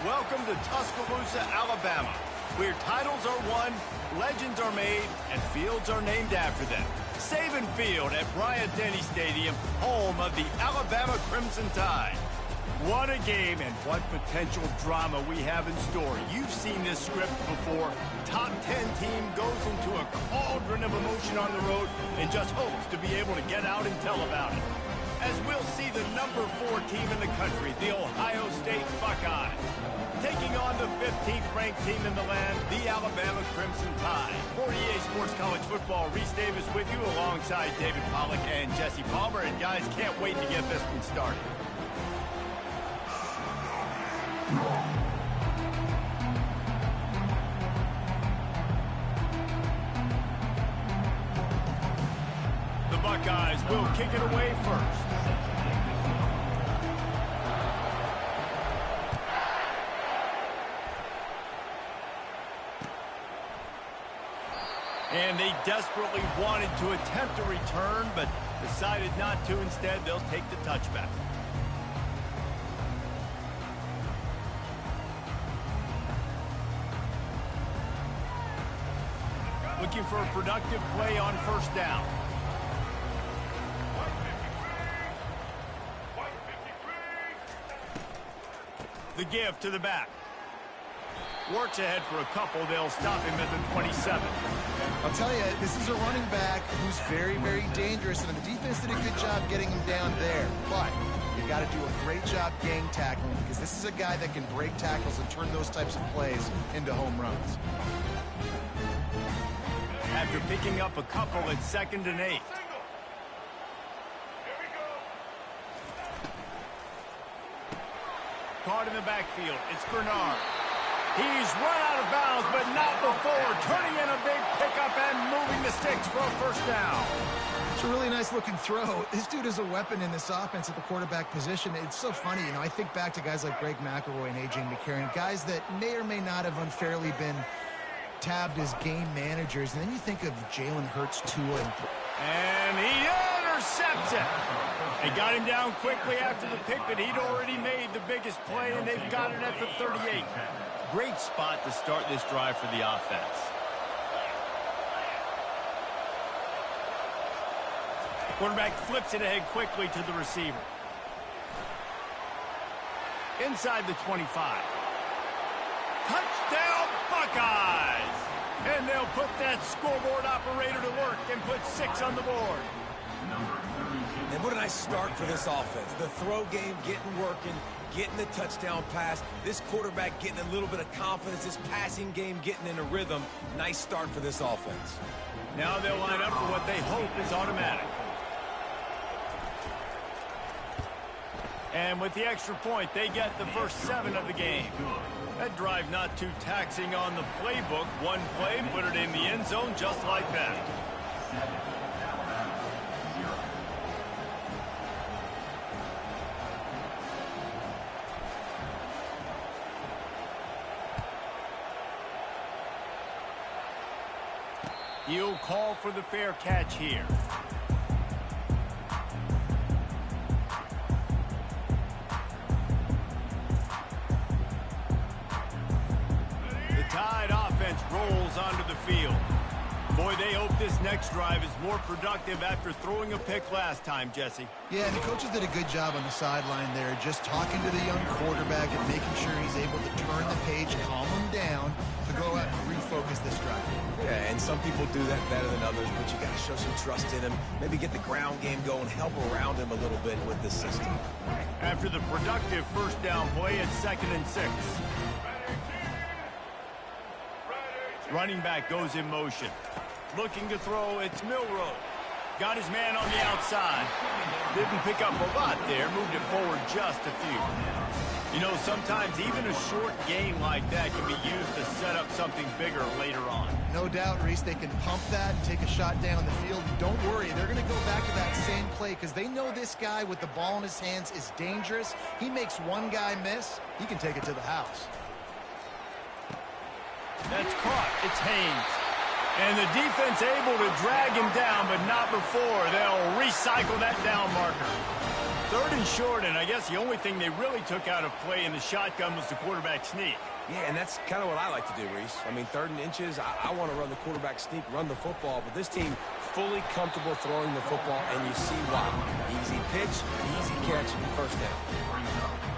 Welcome to Tuscaloosa, Alabama, where titles are won, legends are made, and fields are named after them. Saban Field at Bryant-Denny Stadium, home of the Alabama Crimson Tide. What a game and what potential drama we have in store. You've seen this script before. Top 10 team goes into a cauldron of emotion on the road and just hopes to be able to get out and tell about it. As we'll see the number 4 team in the country, the Ohio State Buckeyes, taking on the 15th ranked team in the land, the Alabama Crimson Tide. For EA Sports College Football, Reese Davis with you alongside David Pollack and Jesse Palmer. And guys, can't wait to get this one started. The Buckeyes will kick it away first. And they desperately wanted to attempt a return, but decided not to. Instead, they'll take the touchback. Looking for a productive play on first down. The give to the back. Works ahead for a couple. They'll stop him at the 27. I'll tell you, this is a running back who's very, very dangerous, and the defense did a good job getting him down there. But you got to do a great job gang tackling, because this is a guy that can break tackles and turn those types of plays into home runs. After picking up a couple at 2nd and 8. Caught in the backfield. It's Bernard. He's run out of bounds, but not before turning in a big pickup and moving the sticks for a first down. It's a really nice looking throw. This dude is a weapon in this offense at the quarterback position. It's so funny, you know, I think back to guys like Greg McElroy and A.J. McCarron, guys that may or may not have unfairly been tabbed as game managers, and then you think of Jalen Hurts, Tua, and he intercepts it. They got him down quickly after the pick, but he'd already made the biggest play, and they've got it at the 38. Great spot to start this drive for the offense. Quarterback flips it ahead quickly to the receiver. Inside the 25. Touchdown, Buckeyes! And they'll put that scoreboard operator to work and put 6 on the board. And what a nice start for this offense. The throw game getting working, getting the touchdown pass. This quarterback getting a little bit of confidence. This passing game getting in a rhythm. Nice start for this offense. Now they'll line up for what they hope is automatic. And with the extra point, they get the first 7 of the game. That drive not too taxing on the playbook. One play, put it in the end zone just like that. He'll call for the fair catch here. The Tide offense rolls onto the field. Boy, they hope this next drive is more productive after throwing a pick last time, Jesse. Yeah, and the coaches did a good job on the sideline there, just talking to the young quarterback and making sure he's able to turn the page, calm him down, to go out and refocus this drive. Yeah, and some people do that better than others, but you got to show some trust in him. Maybe get the ground game going, help around him a little bit with the system. After the productive first down play, it's 2nd and 6. Running back goes in motion. Looking to throw, it's Milroe. Got his man on the outside. Didn't pick up a lot there, moved it forward just a few. You know, sometimes even a short gain like that can be used to set up something bigger later on. No doubt, Reese, they can pump that and take a shot down the field. Don't worry, they're going to go back to that same play because they know this guy with the ball in his hands is dangerous. He makes one guy miss, he can take it to the house. That's caught. It's Haynes. And the defense able to drag him down, but not before. They'll recycle that down marker. 3rd and short, and I guess the only thing they really took out of play in the shotgun was the quarterback sneak. Yeah, and that's kind of what I like to do, Reese. I mean, 3rd and inches, I want to run the quarterback sneak, run the football, but this team fully comfortable throwing the football, and you see why. Easy pitch, easy catch, first down.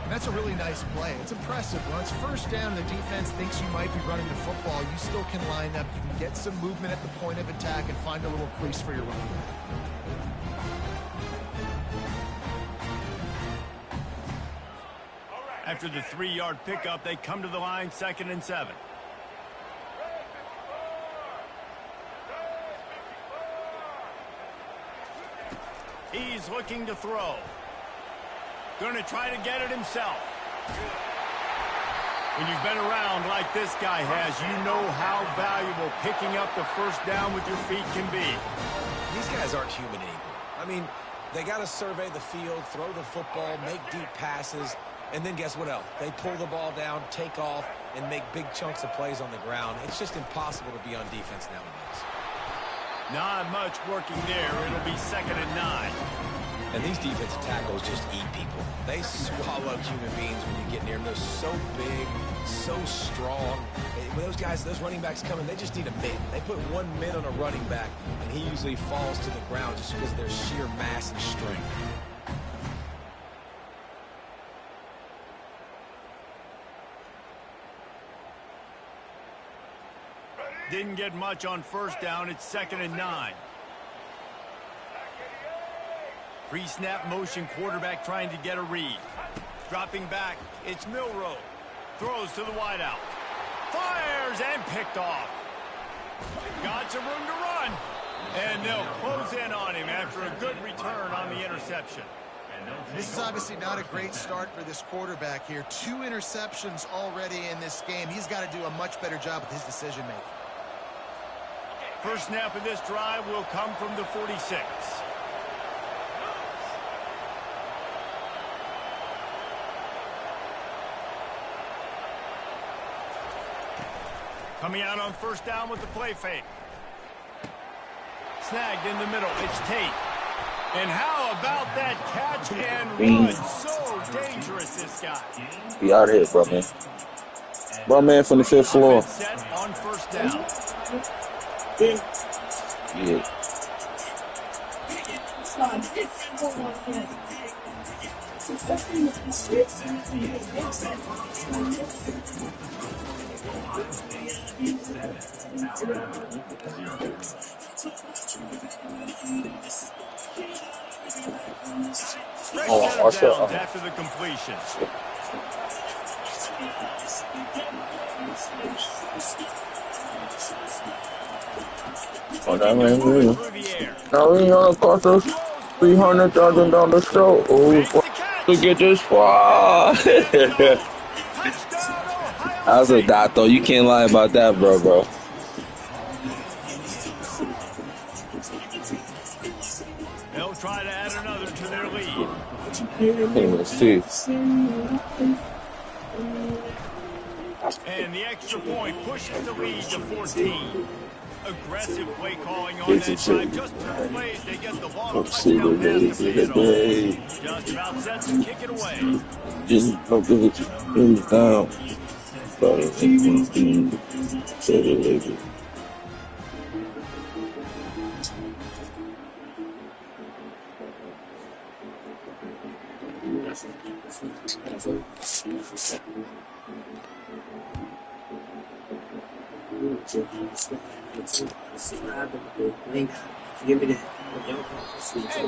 And that's a really nice play. It's impressive. When it's first down, the defense thinks you might be running the football. You still can line up. You can get some movement at the point of attack and find a little crease for your running back. After the 3-yard pickup, they come to the line, 2nd and 7. He's looking to throw. Going to try to get it himself. When you've been around like this guy has, you know how valuable picking up the first down with your feet can be. These guys aren't human anymore. I mean, they got to survey the field, throw the football, make deep passes, and then guess what else? They pull the ball down, take off, and make big chunks of plays on the ground. It's just impossible to be on defense nowadays. Not much working there. It'll be 2nd and 9. And these defensive tackles just eat people. They swallow human beings when you get near them. They're so big, so strong. When those guys, those running backs come in, they just need a mid. They put one mid on a running back, and he usually falls to the ground just because of their sheer mass and strength. Didn't get much on first down. It's 2nd and 9. Pre-snap motion quarterback trying to get a read. Dropping back, it's Milroe. Throws to the wideout. Fires and picked off. Got some room to run. And they'll close in on him after a good return on the interception. This is obviously not a great start for this quarterback here. 2 interceptions already in this game. He's got to do a much better job with his decision-making. First snap of this drive will come from the 46. Coming out on first down with the play fake. Snagged in the middle. It's Tate. And how about that catch and run? So dangerous, this guy. Be out here, bro, man. Bro, man, from the 5th floor. Set on first down. Yeah. Oh, watch out. After the completion. Oh, that man, now we gonna cost us $300,000 show. Oh, to get this far. I was a dot though. You can't lie about that, bro. They'll try to add another to their lead. Let's see. And the extra point pushes the lead to 14. Aggressive play calling on that drive. Just 2 plays, they get the ball. Touchdown pass to Piano. Just about set to kick it away. Just don't give it down. And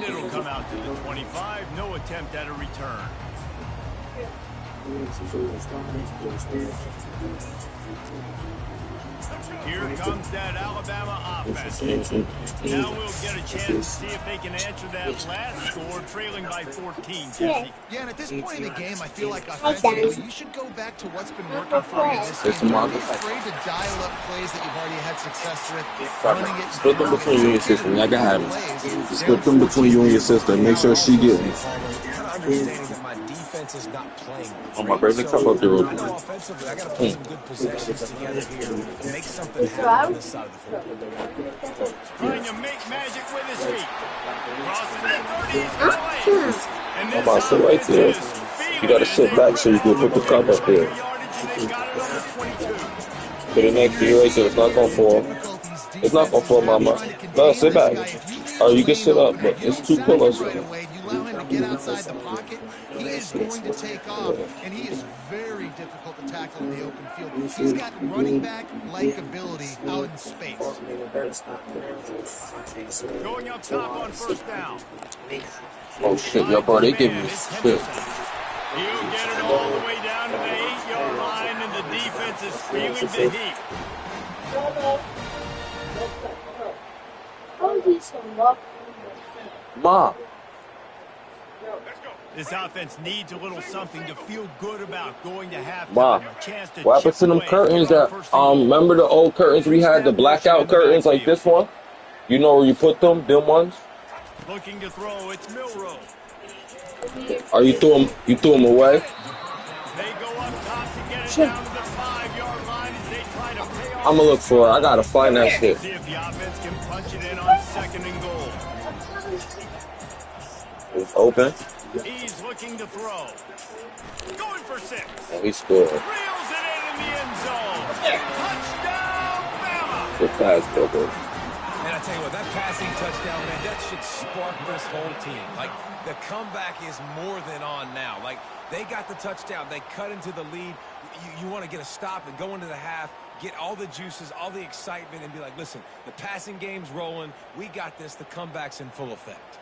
it'll come out to the 25. No attempt at a return. Here comes that Alabama offense. Now we'll get a chance to see if they can answer that last score, trailing by 14, Jesse. Yeah, and at this point in the game, I feel like offensively, you should go back to what's been working for you in this game. Don't be afraid to dial up plays that you've already had success with. Split them between you and your sister. Like I have it. Split them between you and your sister. Make sure she gets it. Kind of understanding that my defense defense is not playing Oh, my great. brain cup up there real I know quick. offensively, I got to put some good possessions together here and make something happen on this side of the field. Trying to make magic with his feet. Crosses the 30, he's going to lay. And I'm this about to sit right offense there. is You feeling gotta it as sit they back rip so you can off put the a cup big up chunk there. of yardage, and they've got it on the 22. For the next eraser, it's not gonna fall. It's not gonna fall, mama. No, sit back. Or you can sit up, but it's 2 pillows. Right away, you allow him to get outside the pocket, he is going to take off, and he is very difficult to tackle in the open field. He's got running back-like ability out in space. Going up top on first down. Oh shit, yo, bro, they give me shit. He'll get it all the way down to the 8-yard line, and the defense is feeling the heat. Ma, This offense needs a little something to feel good about going to halftime. Ma, A chance to what happened to chip them away, curtains put on that, first and goal. remember the old curtains we had, the blackout curtains like this one? You know where you put them ones? Looking to throw, it's Milrow. Or you threw them away? They go up top to get it down to the 5-yard line as they try to pay off. I'm gonna look for it. I gotta find that shit. See if the offense can punch it in on second and goal. It's open. He's looking to throw. Going for 6. And he scored. Reels it in the end zone. Touchdown, Bama! Good pass, Bubba. And I tell you what, that passing touchdown, man, that should spark this whole team. Like, the comeback is more than on now. Like, they got the touchdown. They cut into the lead. You want to get a stop and go into the half, get all the juices, all the excitement, and be like, listen, the passing game's rolling. We got this. The comeback's in full effect.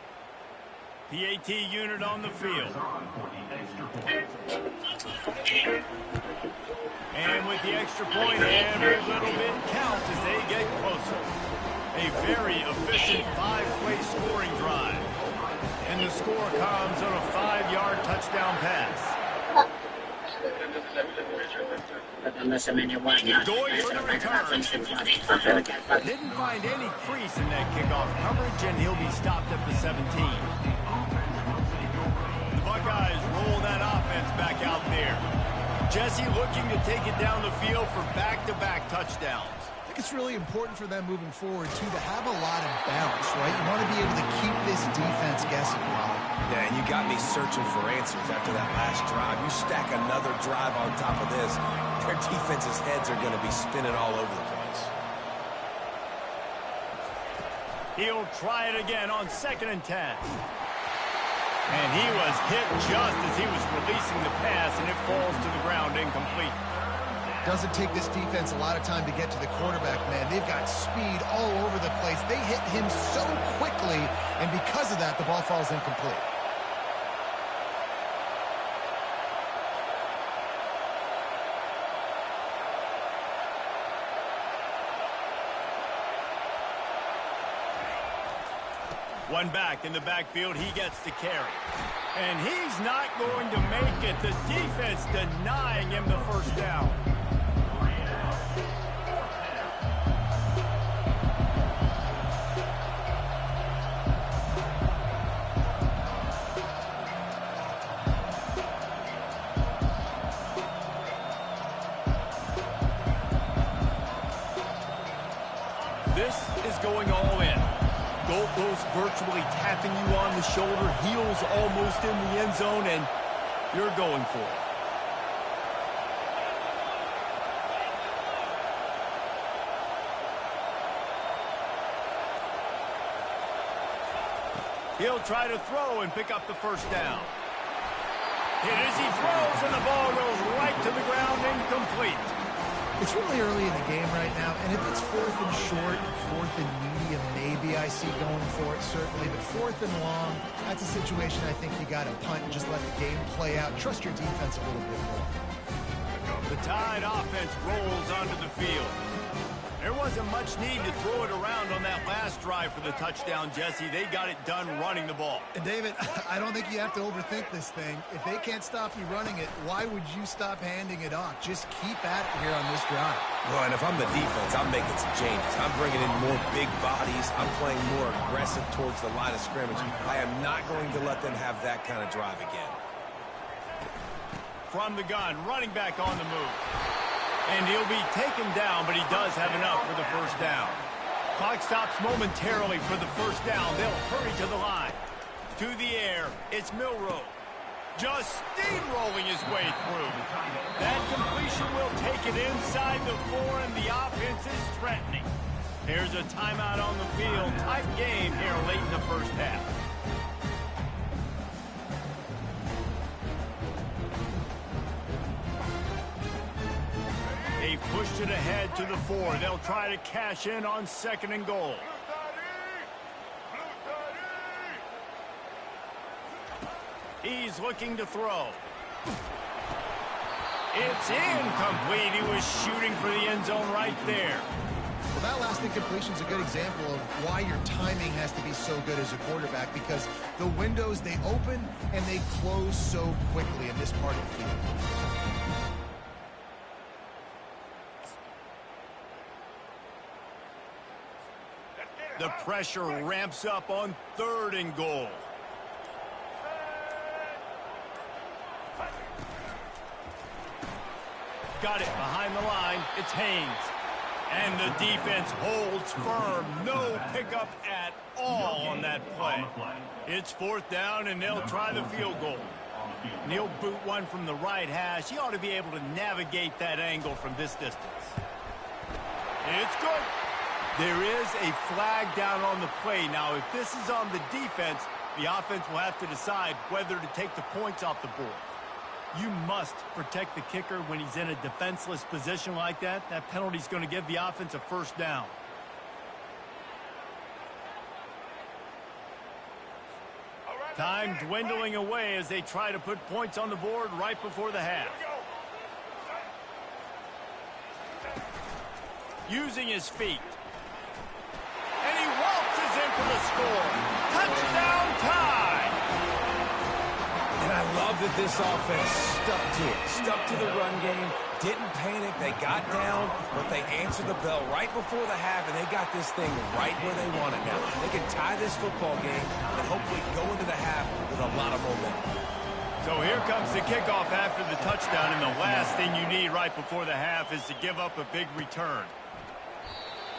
PAT unit on the field. And with the extra point, every little bit counts as they get closer. A very efficient 5-play scoring drive. And the score comes on a 5-yard touchdown pass. Going for the return. Didn't find any crease in that kickoff coverage, and he'll be stopped at the 17. The Buckeyes roll that offense back out there. Jesse looking to take it down the field for back-to-back touchdowns. I think it's really important for them moving forward, too, to have a lot of bounce, right? You want to be able to keep this defense guessing, Rob. Yeah, and you got me searching for answers after that last drive. You stack another drive on top of this, their defense's heads are going to be spinning all over the place. He'll try it again on 2nd and 10. And he was hit just as he was releasing the pass, and it falls to the ground incomplete. Doesn't take this defense a lot of time to get to the quarterback, man. They've got speed all over the place. They hit him so quickly, and because of that, the ball falls incomplete. One back in the backfield, he gets to carry. And he's not going to make it. The defense denying him the first down. This is going all in. Goalpost virtually tapping you on the shoulder, heels almost in the end zone, and you're going for it. He'll try to throw and pick up the first down. Hit as he throws, and the ball goes right to the ground, incomplete. It's really early in the game right now, and if it's 4th and short, 4th and medium, maybe I see going for it, certainly. But 4th and long, that's a situation I think you got to punt and just let the game play out. Trust your defense a little bit more. The Tide offense rolls onto the field. There wasn't much need to throw it around on that last drive for the touchdown, Jesse. They got it done running the ball. And, David, I don't think you have to overthink this thing. If they can't stop you running it, why would you stop handing it off? Just keep at it here on this drive. Well, and if I'm the defense, I'm making some changes. I'm bringing in more big bodies. I'm playing more aggressive towards the line of scrimmage. I am not going to let them have that kind of drive again. From the gun, running back on the move. And he'll be taken down, but he does have enough for the first down. Clock stops momentarily for the first down. They'll hurry to the line. To the air, it's Milroe. Just steamrolling his way through. That completion will take it inside the 4, and the offense is threatening. There's a timeout on the field. Tight game here late in the first half. They've pushed it ahead to the 4. They'll try to cash in on 2nd and goal. He's looking to throw. It's incomplete. He was shooting for the end zone right there. Well, that last incompletion is a good example of why your timing has to be so good as a quarterback, because the windows, they open and they close so quickly in this part of the field. The pressure ramps up on 3rd and goal. Got it behind the line. It's Haynes. And the defense holds firm. No pickup at all on that play. It's 4th down, and they'll try the field goal. And he'll boot one from the right hash. He ought to be able to navigate that angle from this distance. It's good. There is a flag down on the play. Now, if this is on the defense, the offense will have to decide whether to take the points off the board. You must protect the kicker when he's in a defenseless position like that. That penalty is going to give the offense a first down. Time dwindling away as they try to put points on the board right before the half. Using his feet. And he waltzes in for the score. Touchdown time! And I love that this offense stuck to it. Stuck to the run game. Didn't panic. They got down, but they answered the bell right before the half, and they got this thing right where they want it now. They can tie this football game and hopefully go into the half with a lot of momentum. So here comes the kickoff after the touchdown, and the last thing you need right before the half is to give up a big return.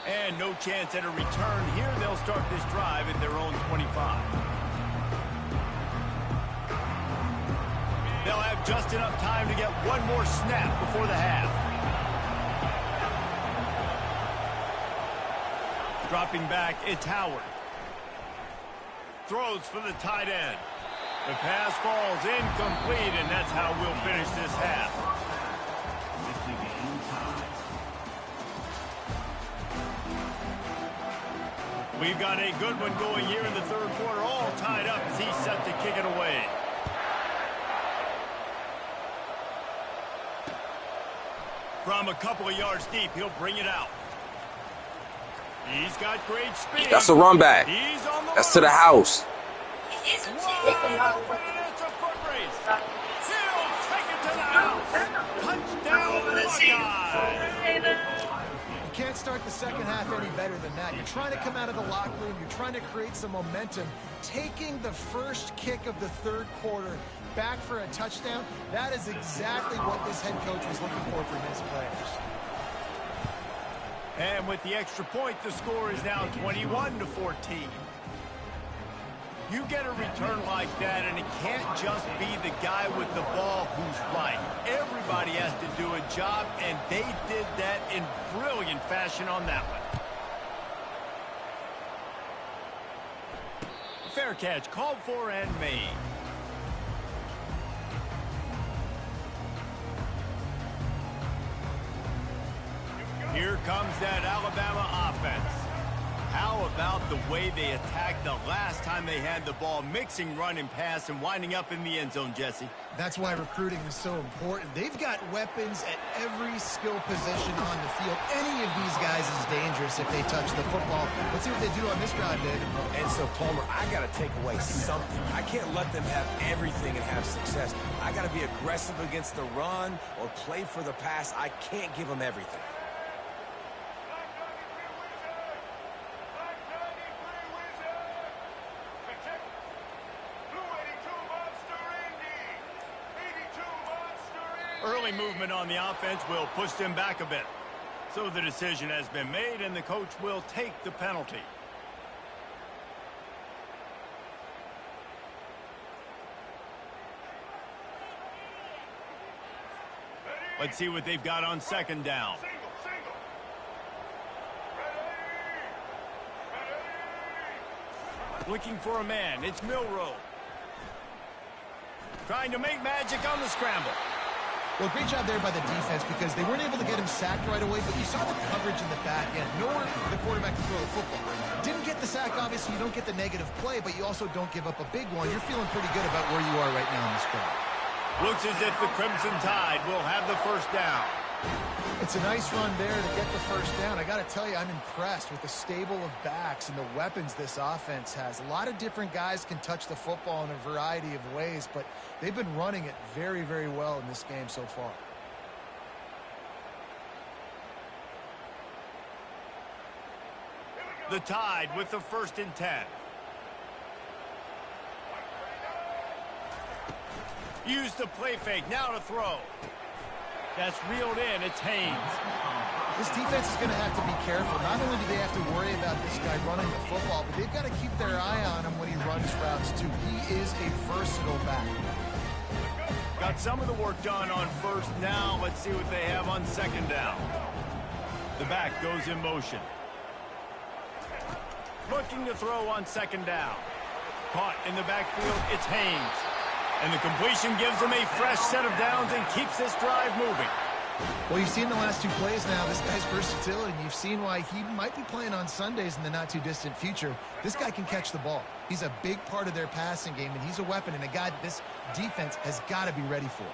And no chance at a return here. They'll start this drive at their own 25. They'll have just enough time to get one more snap before the half. Dropping back, it's Howard. Throws for the tight end. The pass falls incomplete, and that's how we'll finish this half. We've got a good one going here in the 3rd quarter, all tied up as he's set to kick it away. From a couple of yards deep, he'll bring it out. He's got great speed. That's a run back. He's on the That's to the house. It's a foot race. He'll take it to the house. Touchdown, Buckeyes. You can't start the second half any better than that. You're trying to come out of the locker room. You're trying to create some momentum. Taking the first kick of the 3rd quarter back for a touchdown, that is exactly what this head coach was looking for from his players. And with the extra point, the score is now 21-14. You get a return like that, and it can't just be the guy with the ball who's right. Everybody has to do a job, and they did that in brilliant fashion on that one. Fair catch, called for and made. Here comes that Alabama offense. How about the way they attacked the last time they had the ball, mixing run and pass and winding up in the end zone, Jesse? That's why recruiting is so important. They've got weapons at every skill position on the field. Any of these guys is dangerous if they touch the football. Let's see what they do on this drive, David. And so, Palmer, I got to take away something. I can't let them have everything and have success. I got to be aggressive against the run or play for the pass. I can't give them everything. Early movement on the offense will push them back a bit. So the decision has been made, and the coach will take the penalty. Let's see what they've got on second down. Looking for a man. It's Milrow. Trying to make magic on the scramble. Well, great job there by the defense because they weren't able to get him sacked right away, but you saw the coverage in the back end. Nowhere for the quarterback to throw the football. Didn't get the sack, obviously. You don't get the negative play, but you also don't give up a big one. You're feeling pretty good about where you are right now in this squad. Looks as if the Crimson Tide will have the first down. It's a nice run there to get the first down. I got to tell you, I'm impressed with the stable of backs and the weapons this offense has. A lot of different guys can touch the football in a variety of ways, but they've been running it very, very well in this game so far. The Tide with the 1st and 10. Use the play fake, now to throw. That's reeled in, it's Haynes. This defense is going to have to be careful. Not only do they have to worry about this guy running the football, but they've got to keep their eye on him when he runs routes too. He is a versatile back. Got some of the work done on first. Now let's see what they have on second down. The back goes in motion. Looking to throw on second down. Caught in the backfield, it's Haynes. And the completion gives them a fresh set of downs and keeps this drive moving. Well, you've seen the last 2 plays now. This guy's versatility. You've seen why he might be playing on Sundays in the not-too-distant future. This guy can catch the ball. He's a big part of their passing game, and he's a weapon and a guy that this defense has got to be ready for.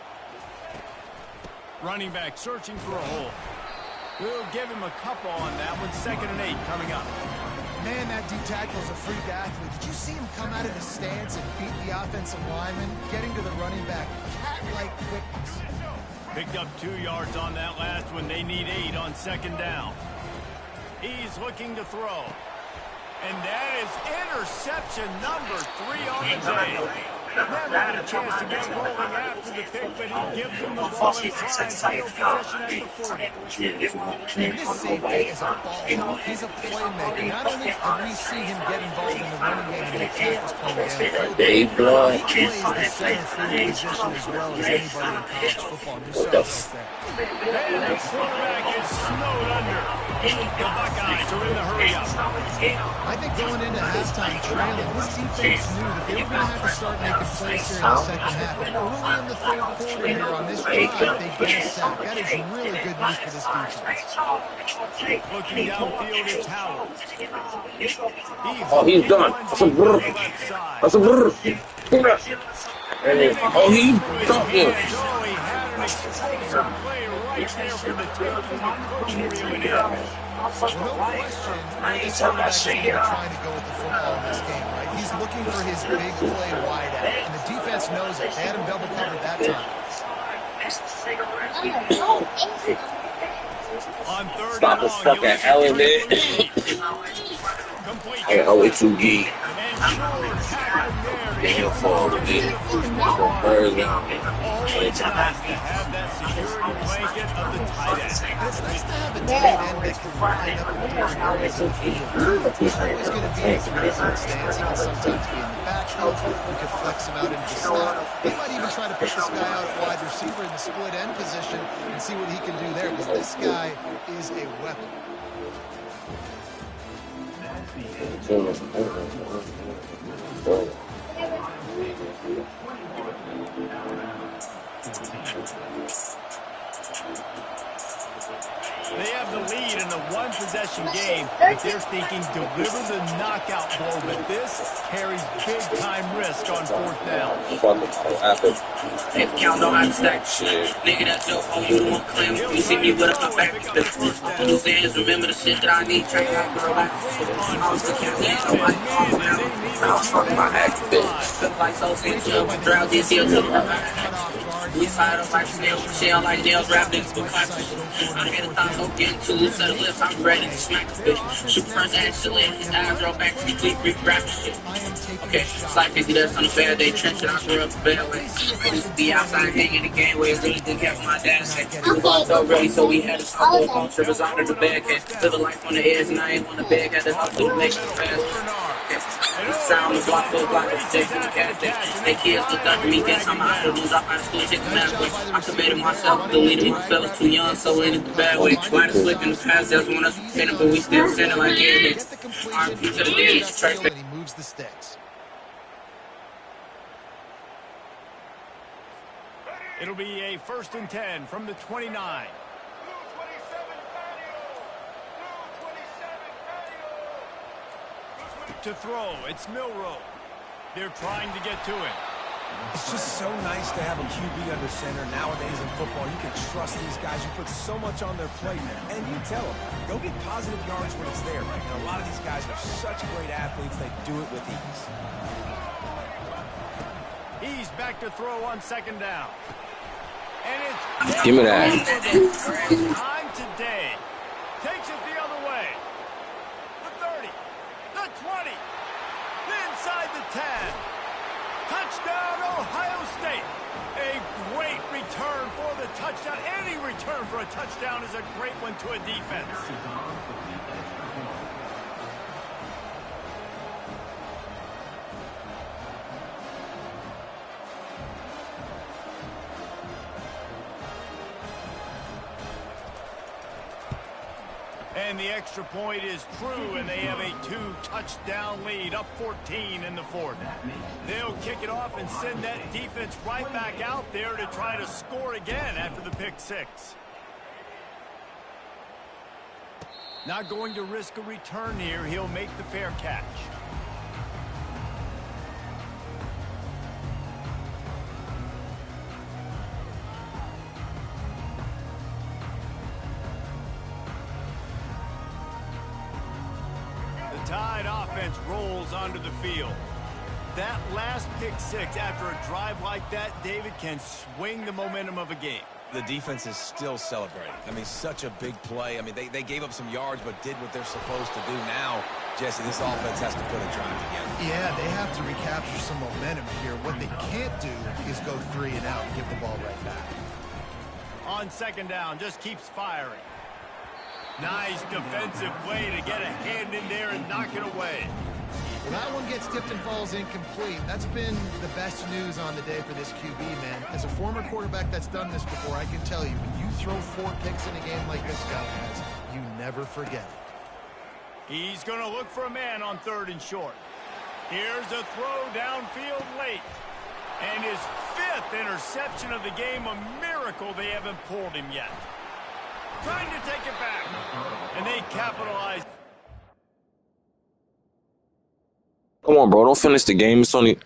Running back searching for a hole. We'll give him a couple on that one. 2nd and 8 coming up. Man, that D tackle is a freak athlete. Did you see him come out of his stance and beat the offensive lineman, getting to the running back? Cat-like quickness. Picked up 2 yards on that last one. They need 8 on second down. He's looking to throw. And that is interception number 3 on the day. Never had a chance to get rolling after the pick, but he gives him the ball in prime field possession at the 40. This safety is a ball. He's a playmaker. Not only have we seen him get involved in the running game and make tackles playing downfield, he plays the center field position as well as anybody in college football. You saw it right there. And the quarterback is snowed under. The Buckeyes are in the hurry-up. I think going into halftime trailing, this defense knew that they were going to have to start making plays here in the second half. But early in the 3rd quarter here on this drive, they get a sack. That is really good news for this defense. Looking downfield, it's Howard. Oh, he's done. That's a brr. That's a brr. Oh, he's done. He had an explosive play right there for the taking. The coach reeling in. No question, this quarterback is trying to go with the football in this game, right? He's looking for his big play wide out, and the defense knows it. They had him double covered that time. On 3rd Stop and this long, fucking element. complete. I owe it to G. And short tackle there. Damn fall with it. Always nice to have that security blanket of the tight end. It's nice to have a tight end that can line up in different areas of the field. He's always going to be in a different stance. He can sometimes be in the backfield. You could flex him out into the slot. They might even try to put this guy out at wide receiver in the split end position and see what he can do there, because this guy is a weapon. They have the lead in a one-possession game, but they're thinking deliver the knockout blow, but this carries big-time risk on 4th down. If y'all know how to stack shit, nigga, that's your phone, you won't claim. You see me with a back. All you say is remember the shit that I need. Track out, girl, back. I'm still counting. I'm fucking my act, bitch. Look like so sick, jump, drowsy, still to the we side up like snails, shell like nails, rap niggas with clappers. I'm here to thought, so get to set of lips, I'm ready to smack a bitch. Shoot first excellent, his eyes roll back to complete refractor shit. Okay, it's like 50 dust on a bad day, trench and I grew up a bad way. I used to be outside hanging the game where it's really good cat my dad said. We walked so ready, so we had to stop both on trippers under the bag. Live a life on the edge and I ain't on the bag, had to hustle to make it fast. Sound the block, full block of sticks in the cat thing. They kids looked up to me, guess I'm out of lose off out of school, take the math quick. I committed myself, deleted myself, too young, so in it the bad way. Why the slick in the past, that's when us sinning, but we still sinning like every day. RP to the dead, it's church. And he moves the sticks. It'll be a 1st and 10 from the 29. To throw, it's Milrow. They're trying to get to him. It's just so nice to have a QB under center. Nowadays in football, you can trust these guys. You put so much on their plate, and you tell them, go get positive yards when it's there. And a lot of these guys are such great athletes, they do it with ease. He's back to throw on 2nd down. And it's... Give me that. Time today. Takes it the other way. The 30. The 20. Inside the 10. Touchdown, Ohio State. A great return for the touchdown. Any return for a touchdown is a great one to a defense. And the extra point is true, and they have a 2-touchdown lead, up 14 in the 4th. They'll kick it off and send that defense right back out there to try to score again after the pick 6. Not going to risk a return here. He'll make the fair catch. Tide offense rolls onto the field. That last pick 6 after a drive like that, David, can swing the momentum of a game. The defense is still celebrating. I mean, such a big play. I mean, they gave up some yards but did what they're supposed to do. Now, Jesse, this offense has to put a drive together. Yeah, they have to recapture some momentum here. What they can't do is go 3 and out and give the ball right back. On 2nd down, just keeps firing. Nice defensive play to get a hand in there and knock it away. Well, that one gets tipped and falls incomplete. That's been the best news on the day for this QB, man. As a former quarterback that's done this before, I can tell you, when you throw 4 picks in a game like this guy has, you never forget it. He's going to look for a man on 3rd and short. Here's a throw downfield late. And his 5th interception of the game, a miracle they haven't pulled him yet. Trying to take it back, and they capitalize. Come on, bro. Don't finish the game. It's only...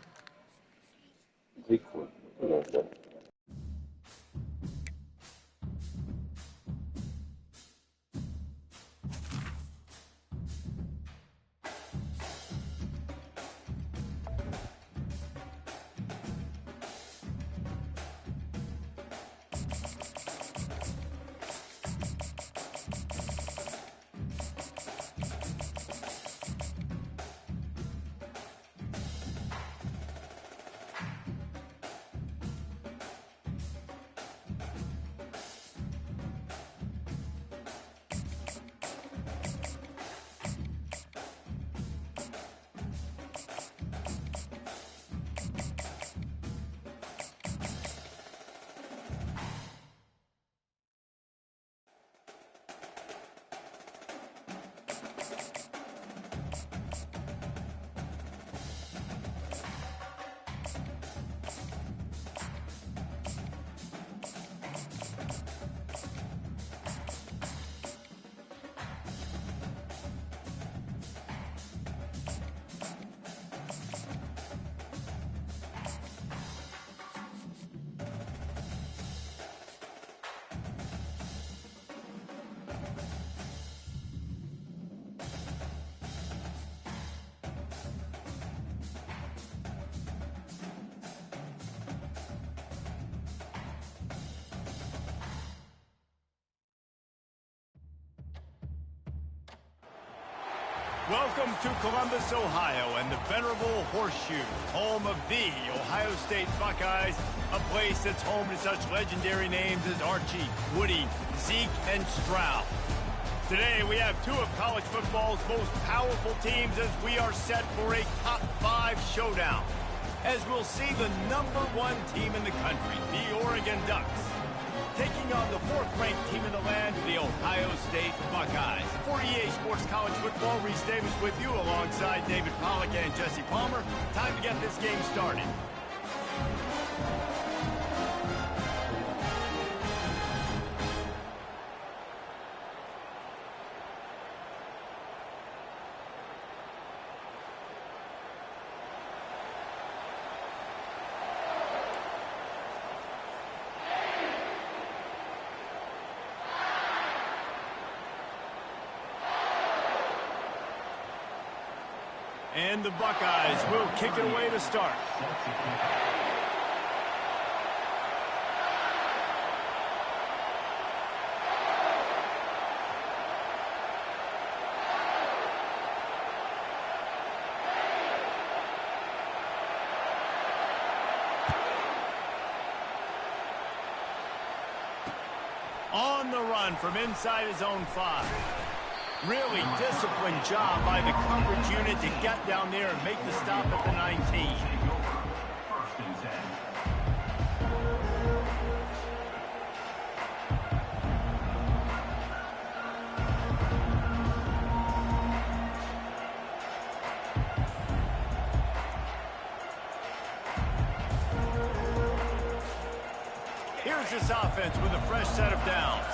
Welcome to Columbus, Ohio, and the venerable Horseshoe, home of the Ohio State Buckeyes, a place that's home to such legendary names as Archie, Woody, Zeke, and Stroud. Today, we have two of college football's most powerful teams as we are set for a top 5 showdown, as we'll see the #1 team in the country, the Oregon Ducks, taking on the 4th-ranked team in the land, the Ohio State Buckeyes. 48 Sports College Football, Reese Davis with you alongside David Pollack and Jesse Palmer. Time to get this game started. And the Buckeyes will kick it away to start. On the run from inside his own 5. Really disciplined job by the coverage unit to get down there and make the stop at the 19. Here's this offense with a fresh set of downs.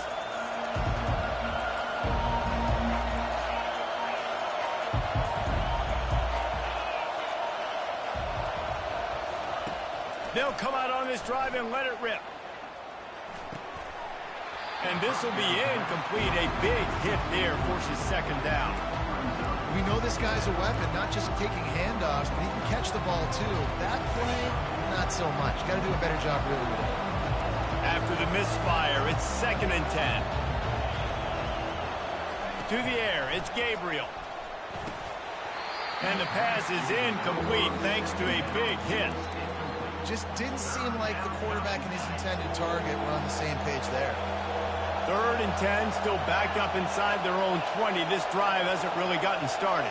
They'll come out on this drive and let it rip. And this will be incomplete. A big hit there forces 2nd down. We know this guy's a weapon, not just taking handoffs, but he can catch the ball too. That play, not so much. Got to do a better job really with it. After the misfire, it's 2nd and 10. To the air, it's Gabriel. And the pass is incomplete thanks to a big hit. Just didn't seem like the quarterback and his intended target were on the same page there. 3rd and 10, still backed up inside their own 20. This drive hasn't really gotten started.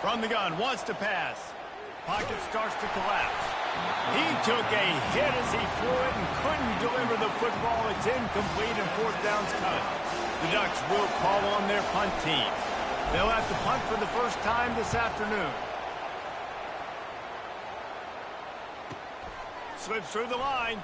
From the gun, wants to pass. Pocket starts to collapse. He took a hit as he threw it and couldn't deliver the football. It's incomplete and 4th down's cut. The Ducks will call on their punt team. They'll have to punt for the first time this afternoon. Slips through the line.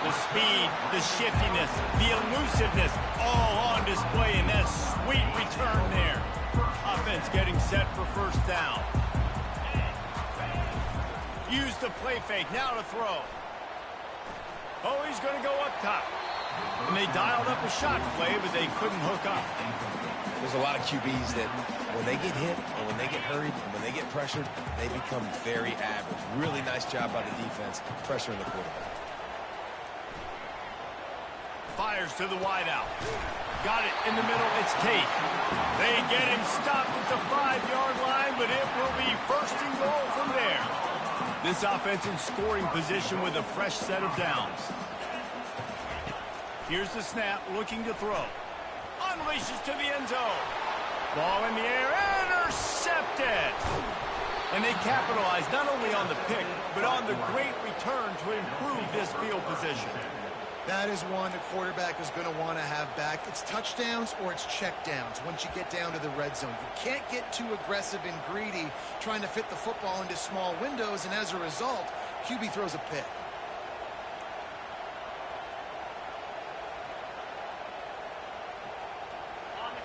The speed, the shiftiness, the elusiveness, all on display in that sweet return there. Offense getting set for 1st down. Use the play fake, now to throw. Oh, he's going to go up top. And they dialed up a shot play, but they couldn't hook up. There's a lot of QBs that when they get hit and when they get hurried and when they get pressured, they become very average. Really nice job by the defense pressuring the quarterback. Fires to the wideout. Got it in the middle. It's Tate. They get him stopped at the 5-yard line, but it will be 1st and goal from there. This offense in scoring position with a fresh set of downs. Here's the snap, looking to throw. Unleashes to the end zone. Ball in the air, intercepted. And they capitalize not only on the pick, but on the great return to improve this field position. That is one the quarterback is going to want to have back. It's touchdowns or it's checkdowns once you get down to the red zone. You can't get too aggressive and greedy trying to fit the football into small windows, and as a result, QB throws a pick.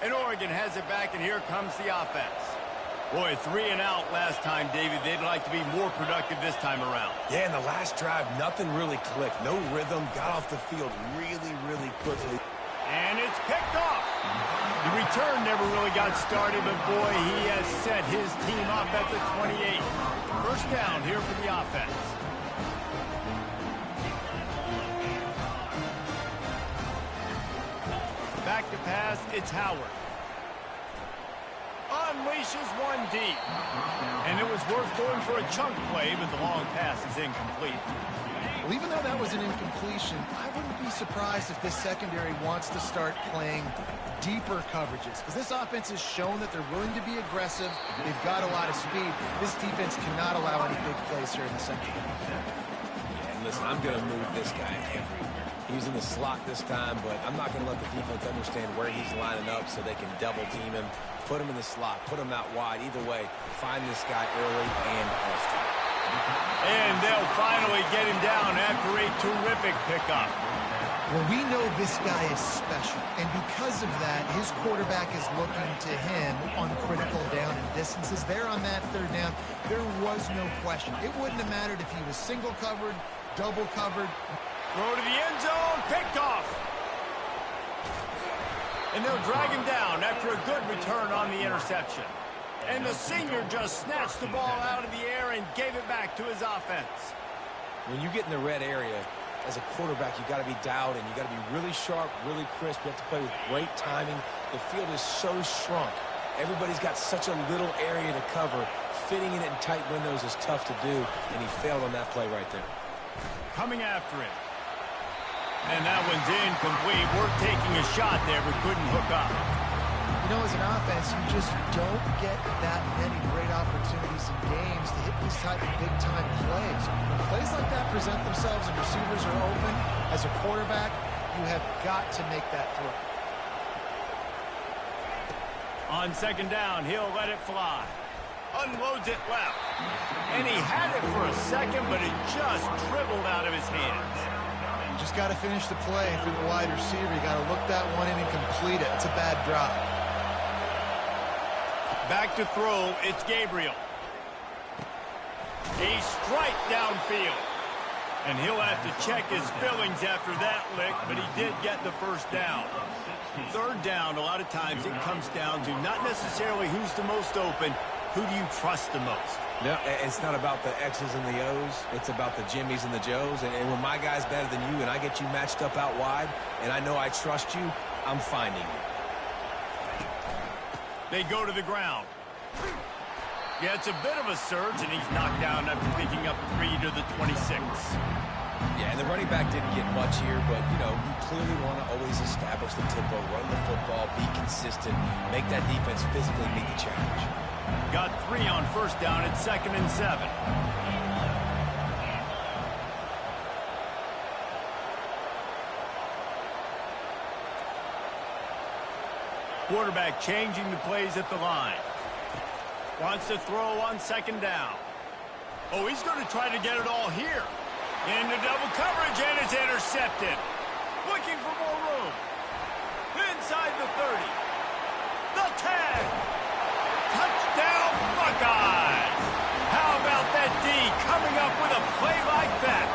And Oregon has it back, and here comes the offense. Boy, 3 and out last time, David. They'd like to be more productive this time around. Yeah, in the last drive, nothing really clicked. No rhythm, got off the field really quickly. And it's picked off. The return never really got started, but boy, he has set his team up at the 28. First down here for the offense. Back to pass, it's Howard. Unleashes one deep. And it was worth going for a chunk play, but the long pass is incomplete. Well, even though that was an incompletion, I wouldn't be surprised if this secondary wants to start playing deeper coverages, because this offense has shown that they're willing to be aggressive. They've got a lot of speed. This defense cannot allow any big plays here in the secondary. Yeah, and listen, I'm going to move this guy everywhere. He's in the slot this time, but I'm not going to let the defense understand where he's lining up so they can double team him, put him in the slot, put him out wide. Either way, find this guy early and often. And they'll finally get him down after a terrific pickup. Well, we know this guy is special, and because of that, his quarterback is looking to him on critical down and distances. There on that third down, there was no question. It wouldn't have mattered if he was single covered, double covered. Throw to the end zone, picked off. And they'll drag him down after a good return on the interception. And the senior just snatched the ball out of the air and gave it back to his offense. When you get in the red area, as a quarterback, you got to be dialed in. You got to be really sharp, really crisp. You have to play with great timing. The field is so shrunk. Everybody's got such a little area to cover. Fitting in it in tight windows is tough to do, and he failed on that play right there. Coming after it. And that one's incomplete. We're taking a shot there, but couldn't hook up. You know, as an offense, you just don't get that many great opportunities in games to hit these type of big-time plays. When plays like that present themselves and receivers are open, as a quarterback, you have got to make that throw. On second down, he'll let it fly. Unloads it left. And he had it for a second, but it just dribbled out of his hands. You just got to finish the play for the wide receiver. You got to look that one in and complete it. It's a bad drop. Back to throw, it's Gabriel. A strike downfield. And he'll have to check his fillings after that lick, but he did get the first down. Third down, a lot of times it comes down to not necessarily who's the most open, who do you trust the most? No, it's not about the X's and the O's. It's about the Jimmies and the Joes. And when my guy's better than you and I get you matched up out wide, and I know I trust you, I'm finding you. They go to the ground. Yeah, it's a bit of a surge, and he's knocked down after picking up 3 to the 26. Yeah, and the running back didn't get much here, but, you know, you clearly want to always establish the tempo, run the football, be consistent, make that defense physically meet the challenge. Got 3 on first down at 2nd and 7. Quarterback changing the plays at the line. Wants to throw on second down. Oh, he's going to try to get it all here. Into double coverage, and it's intercepted. Looking for more room. Inside the 30. The 10. Touchdown, Buckeyes. How about that D coming up with a play like that?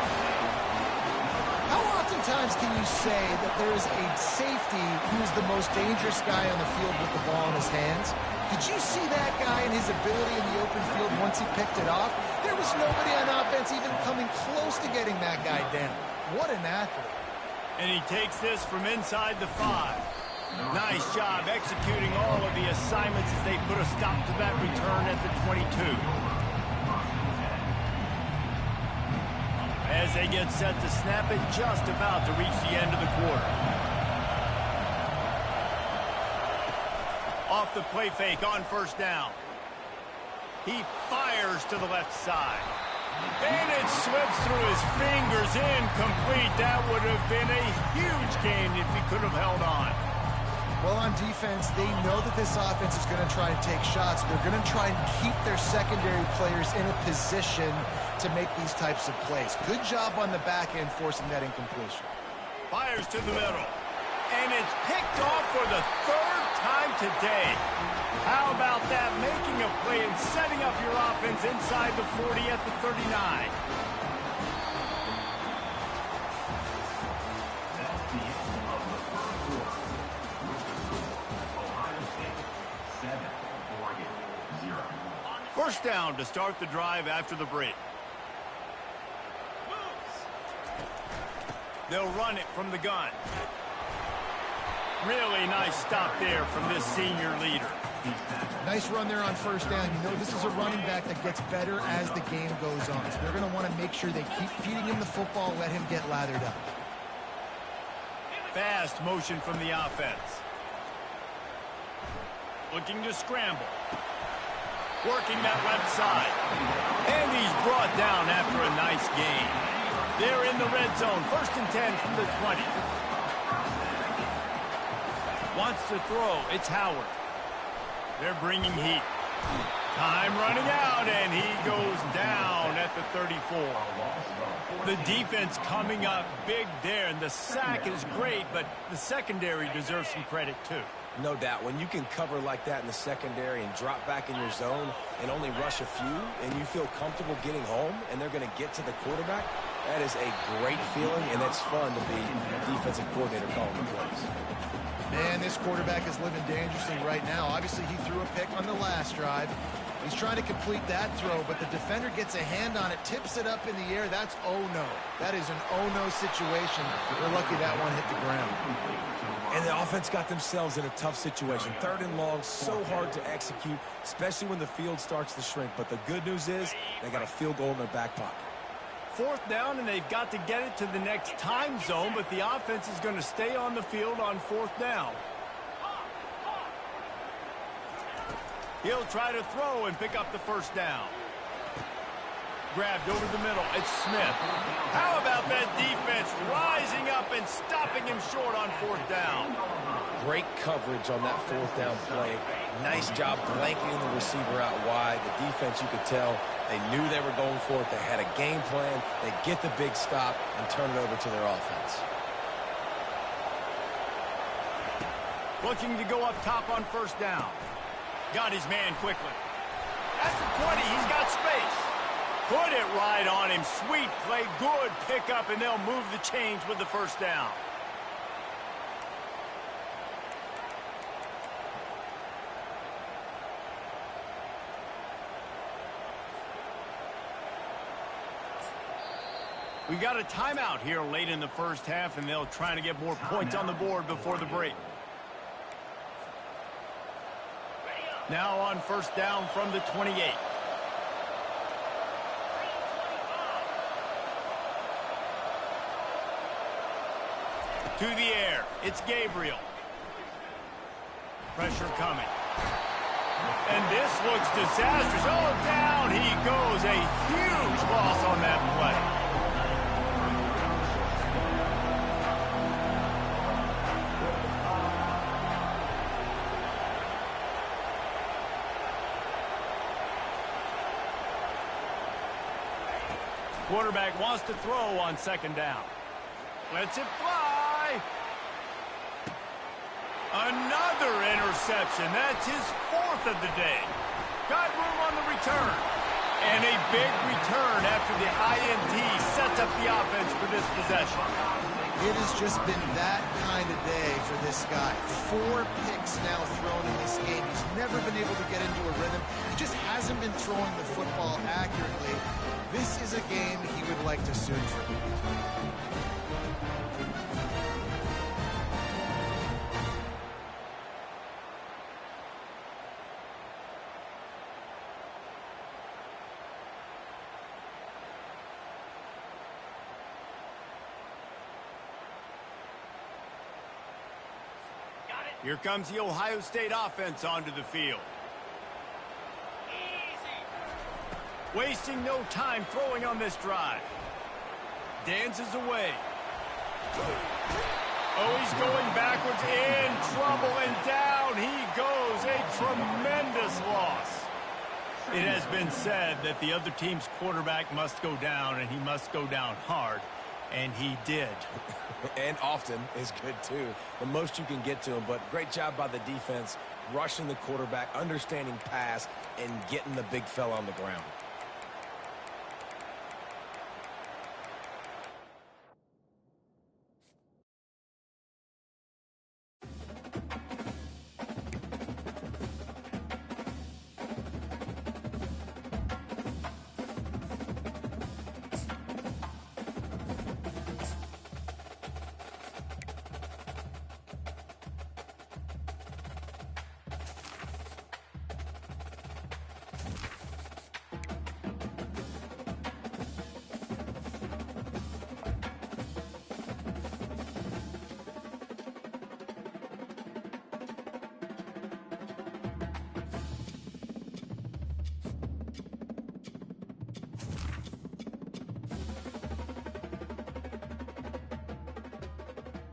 How oftentimes can you say that there is a safety who is the most dangerous guy on the field with the ball in his hands? Did you see that guy and his ability in the open field once he picked it off? There was nobody on offense even coming close to getting that guy down. What an athlete. And he takes this from inside the 5. Nice job executing all of the assignments as they put a stop to that return at the 22. As they get set to snap it, just about to reach the end of the quarter. Off the play fake on first down. He fires to the left side. And it slips through his fingers, incomplete. That would have been a huge gain if he could have held on. Well, on defense, they know that this offense is going to try and take shots. They're going to try and keep their secondary players in a position to make these types of plays. Good job on the back end forcing that incompletion. Fires to the middle. And it's picked off for the 3rd time today. How about that? Making a play and setting up your offense inside the 40 at the 39. First down to start the drive after the break. They'll run it from the gun. Really nice stop there from this senior leader. Nice run there on first down. You know, this is a running back that gets better as the game goes on. So they're going to want to make sure they keep feeding him the football, let him get lathered up. Fast motion from the offense. Looking to scramble. Working that left side. And he's brought down after a nice gain. They're in the red zone. 1st and 10 from the 20. Wants to throw. It's Howard. They're bringing heat. Time running out, and he goes down at the 34. The defense coming up big there, and the sack is great, but the secondary deserves some credit too. No doubt. When you can cover like that in the secondary and drop back in your zone and only rush a few, and you feel comfortable getting home, and they're going to get to the quarterback, that is a great feeling, and it's fun to be a defensive coordinator calling the plays. Man, this quarterback is living dangerously right now. Obviously, he threw a pick on the last drive. He's trying to complete that throw, but the defender gets a hand on it, tips it up in the air. That's oh-no. That is an oh-no situation. We're lucky that one hit the ground. And the offense got themselves in a tough situation. 3rd and long, so hard to execute, especially when the field starts to shrink. But the good news is they got a field goal in their back pocket. 4th down, and they've got to get it to the next time zone, but the offense is going to stay on the field on 4th down. He'll try to throw and pick up the first down. Grabbed over the middle. It's Smith. How about that defense rising up and stopping him short on 4th down? Great coverage on that 4th down play. Nice job blanketing the receiver out wide. The defense, you could tell, they knew they were going for it. They had a game plan. They get the big stop and turn it over to their offense. Looking to go up top on 1st down. Got his man quickly. At the 20, he's got space. Put it right on him. Sweet play, good pickup, and they'll move the chains with the 1st down. We got a timeout here late in the 1st half, and they'll try to get more points on the board before the break. Now on 1st down from the 28. To the air. It's Gabriel. Pressure coming. And this looks disastrous. Oh, down he goes. A huge loss on that play. Quarterback wants to throw on 2nd down. Lets it fly. Another interception. That's his 4th of the day. Got room on the return. And a big return after the INT sets up the offense for this possession. It has just been that kind of day for this guy. 4 picks now thrown in this game. He's never been able to get into a rhythm. He just hasn't been throwing the football accurately. This is a game he would like to soon forget. Here comes the Ohio State offense onto the field. Wasting no time throwing on this drive. Dances away. Oh, he's going backwards, in trouble, and down he goes. A tremendous loss. It has been said that the other team's quarterback must go down, and he must go down hard. And he did. And often is good, too. The most you can get to him, but great job by the defense, rushing the quarterback, understanding pass, and getting the big fella on the ground.